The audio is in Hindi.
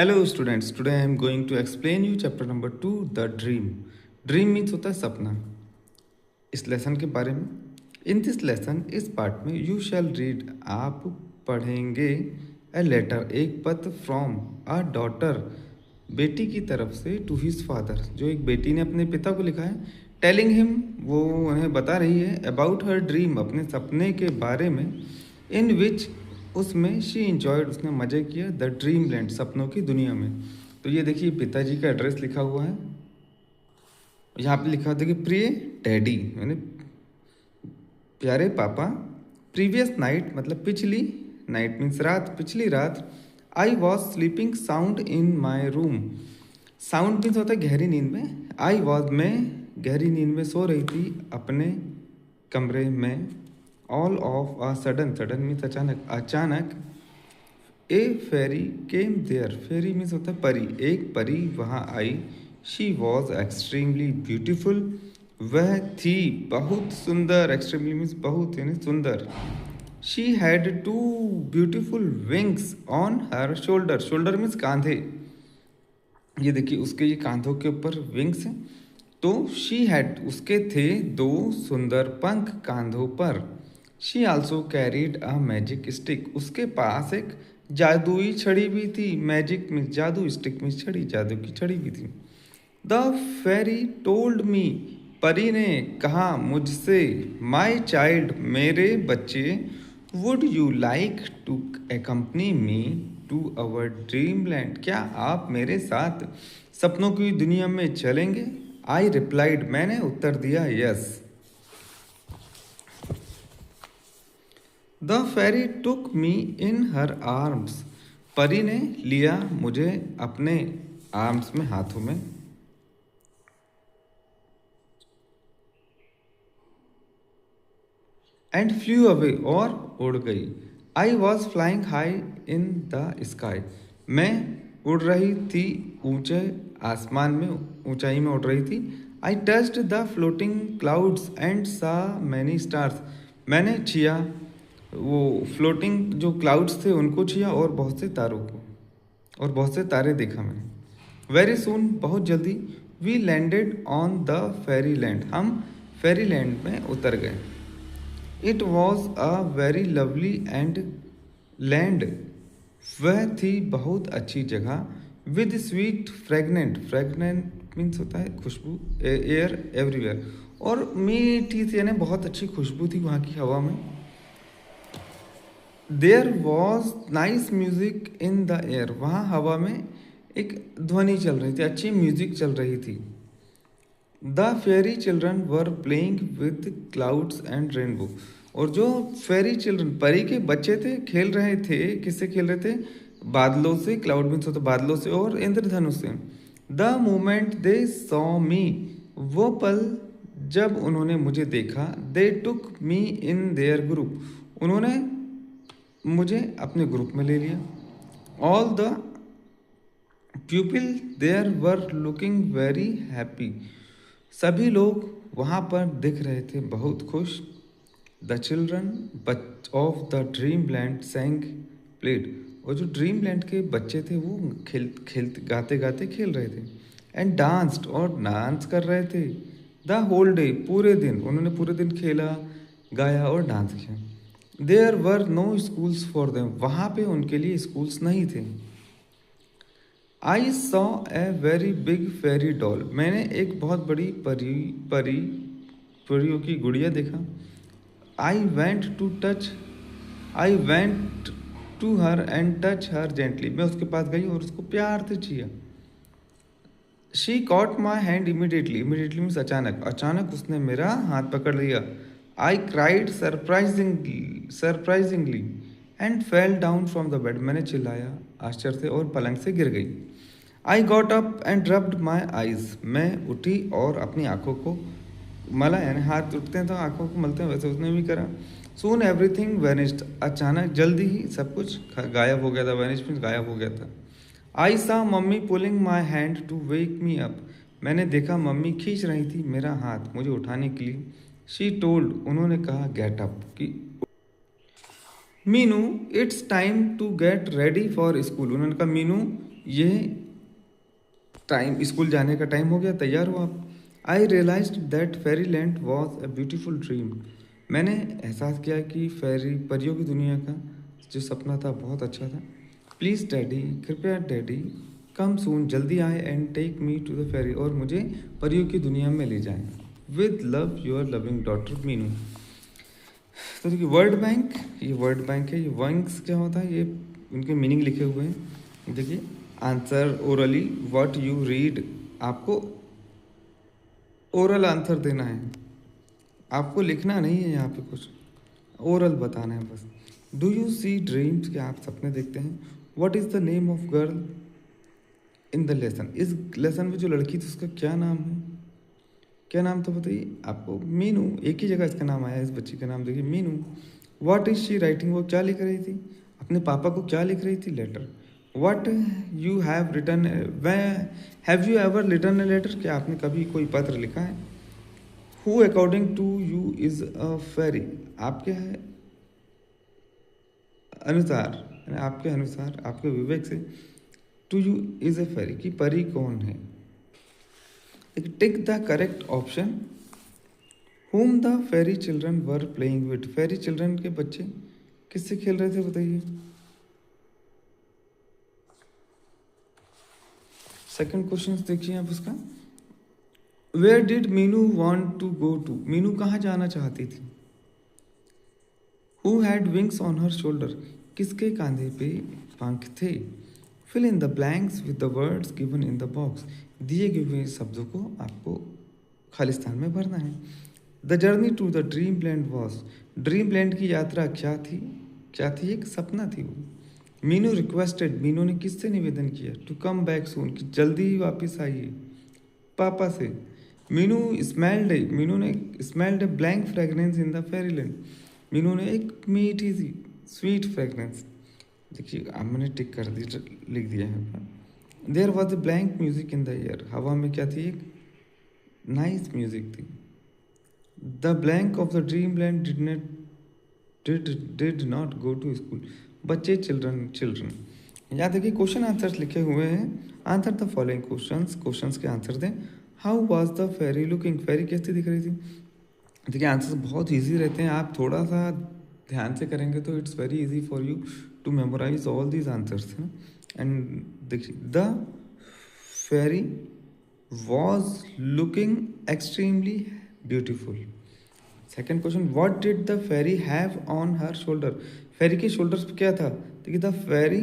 Hello students, today I am going to explain you chapter number 2 the dream. Dream means होता है सपना. इस लेसन के बारे में इन दिस लेसन इस पार्ट में यू शैल रीड आप पढ़ेंगे ए लेटर एक पत्र फ्रॉम अ डॉटर बेटी की तरफ से टू हिज फादर जो एक बेटी ने अपने पिता को लिखा है टेलिंग हिम वो उन्हें बता रही है अबाउट हर ड्रीम अपने सपने के बारे में इन विच उसमें शी इंजॉयड उसने मज़े किया द ड्रीम लैंड सपनों की दुनिया में. तो ये देखिए पिताजी का एड्रेस लिखा हुआ है. यहाँ पे लिखा होता है कि प्रिय डैडी यानी प्यारे पापा. प्रीवियस नाइट मतलब पिछली नाइट मीन्स रात पिछली रात I was sleeping sound in my room. Sound means होता है गहरी नींद में. आई वॉज मैं गहरी नींद में सो रही थी अपने कमरे में. All of a sudden sudden means अचानक अचानक ए फेरी केम देयर. फेरी मीन्स होता है परी. एक परी वहाँ आई. शी वॉज एक्सट्रीमली ब्यूटिफुल वह थी बहुत सुंदर. एक्सट्रीमली मीन्स बहुत यानी सुंदर. She had two beautiful wings on her shoulder. Shoulder means कांधे. ये देखिए उसके ये कांधों के ऊपर विंग्स हैं. तो शी हैड उसके थे दो सुंदर पंख कांधों पर. She also carried a magic stick. उसके पास एक जादुई छड़ी भी थी. मैजिक मीन्स जादू, स्टिक मीन्स छड़ी, जादू की छड़ी भी थी. द फेरी टोल्ड मी परी ने कहा मुझसे माई चाइल्ड मेरे बच्चे would you like to accompany me to our dream land. क्या आप मेरे साथ सपनों की दुनिया में चलेंगे. आई रिप्लाइड मैंने उत्तर दिया yes. The fairy took me in her arms. परी ने लिया मुझे अपने आर्म्स में हाथों में. एंड फ्लू अवे और उड़ गई. I was flying high in the sky. मैं उड़ रही थी ऊंचे आसमान में ऊंचाई में उड़ रही थी. आई touched the floating clouds and सा मैनी स्टार्स. मैंने छिया वो फ्लोटिंग जो क्लाउड्स थे उनको छिया और बहुत से तारों को और बहुत से तारे देखा मैंने. वेरी सून बहुत जल्दी we landed on the fairy land. हम फेरी लैंड में उतर गए. It was a very lovely and land. वह थी बहुत अच्छी जगह. With sweet fragrant. Fragrant means होता है खुशबू. एयर एवरीवेयर और मीठी थी यानी बहुत अच्छी खुशबू थी वहाँ की हवा में. There was nice music in the air. वहाँ हवा में एक ध्वनि चल रही थी, अच्छी म्यूजिक चल रही थी. The fairy children were playing with clouds and rainbow. और जो फेरी चिल्ड्रन परी के बच्चे थे खेल रहे थे. किससे खेल रहे थे. बादलों से. क्लाउड मीन्स होता बादलों से और इंद्रधनुष से. The moment they saw me वो पल जब उन्होंने मुझे देखा. They took me in their group. उन्होंने मुझे अपने ग्रुप में ले लिया. All the people there were looking very happy. सभी लोग वहाँ पर दिख रहे थे बहुत खुश. The children of the dream land sang played. और जो ड्रीम लैंड के बच्चे थे वो खेल गाते गाते खेल रहे थे. एंड डांस्ड और डांस कर रहे थे. द होल डे पूरे दिन उन्होंने पूरे दिन खेला गाया और डांस किया. There were no schools for them. वहाँ पे उनके लिए स्कूल्स नहीं थे. I saw a very big fairy doll. मैंने एक बहुत बड़ी परियों की गुड़िया देखा. I went to her and touch her gently. मैं उसके पास गई और उसको प्यार से छुआ. She caught my hand immediately. Immediately means अचानक. अचानक उसने मेरा हाथ पकड़ लिया. I cried surprisingly and fell down from the bed. मैंने चिल्लाया आश्चर्य से और पलंग से गिर गई. I got up and rubbed my eyes. मैं उठी और अपनी आंखों को मला यानी हाथ उठते हैं तो आंखों को मलते हैं वैसे उसने भी करा. सून एवरीथिंग वेनिस्ड. अचानक जल्दी ही सब कुछ गायब हो गया था. वेनिश मीन्स गायब हो गया था. I saw mummy pulling my hand to wake me up. मैंने देखा मम्मी खींच रही थी मेरा हाथ मुझे उठाने के लिए. शी टोल्ड उन्होंने कहा गेट अप कि Meenu it's time to get ready for school. उन्होंने कहा मीनू ये टाइम, स्कूल जाने का टाइम हो गया, तैयार हो आप। I realise that fairy land was a beautiful dream. मैंने एहसास किया कि फेरी परियों की दुनिया का जो सपना था बहुत अच्छा था। प्लीज़ डैडी, कृपया डैडी, कम सून, जल्दी आए and take me to the fairy, और मुझे परियों की दुनिया में ले जाएं। With love your loving daughter Meenu. तो देखिए वर्ड बैंक, ये वर्ड बैंक है। ये वंक्स क्या होता है, ये उनके मीनिंग लिखे हुए हैं। देखिए answer orally what you read, आपको ओरल आंसर देना है, आपको लिखना नहीं है यहाँ पे कुछ, ओरल बताना है बस। डू यू सी ड्रीम्स, क्या आप सपने देखते हैं। What is the name of girl in the lesson, इस लेसन में जो लड़की थी उसका क्या नाम है, क्या नाम था बताइए आपको। मीनू, एक ही जगह इसका नाम आया है, इस बच्ची का नाम देखिए Meenu. What is she writing, वो क्या लिख रही थी, अपने पापा को क्या लिख रही थी, letter. What you have written, have you ever written a letter, क्या आपने कभी कोई पत्र लिखा है। Who according to you is a fairy, आपके अनुसार, यानी आपके अनुसार, आपके विवेक से, to you is a fairy, की परी कौन है। Tick the correct option. whom the fairy children were playing with, fairy children के बच्चे किससे खेल रहे थे बताइए। सेकंड क्वेश्चन देखिए आप उसका। Where did Meenu want to go to, Meenu कहाँ जाना चाहती थी। Who had wings on her shoulder, किसके कांधे पे पंख थे। Fill in the blanks with the words given in the box, दिए गए हुए शब्दों को आपको खालिस्तान में भरना है। The journey to the dream land was, dream land की यात्रा क्या थी, क्या थी, एक सपना थी वो। मीनू रिक्वेस्टेड, मीनू ने किससे निवेदन किया, टू कम बैक सून, कि जल्दी ही वापस आइए, पापा से। मीनू स्मेल्ड, मीनू ने smelled a blank fragrance in the Fairyland, Meenu ने एक मीठी सी स्वीट फ्रेगरेंस, देखिए अब मैंने टिक कर दी, लिख दिया है। There was a blank music in the air, हवा में क्या थी, एक नाइस म्यूजिक थी। The blank of the dream land did not go to school, बच्चे चिल्ड्रन। यहाँ देखिए क्वेश्चन आंसर्स लिखे हुए हैं। Answer the following questions, questions के आंसर दें। How was the fairy looking, fairy कैसी दिख रही थी। देखिए आंसर्स बहुत इजी रहते हैं, आप थोड़ा सा ध्यान से करेंगे तो it's very easy for you to memorise all these answers. And देखिए the fairy was looking extremely beautiful. Second question, what did the fairy have on her shoulder, fairy के शोल्डर्स पे क्या था। देखिए द फेरी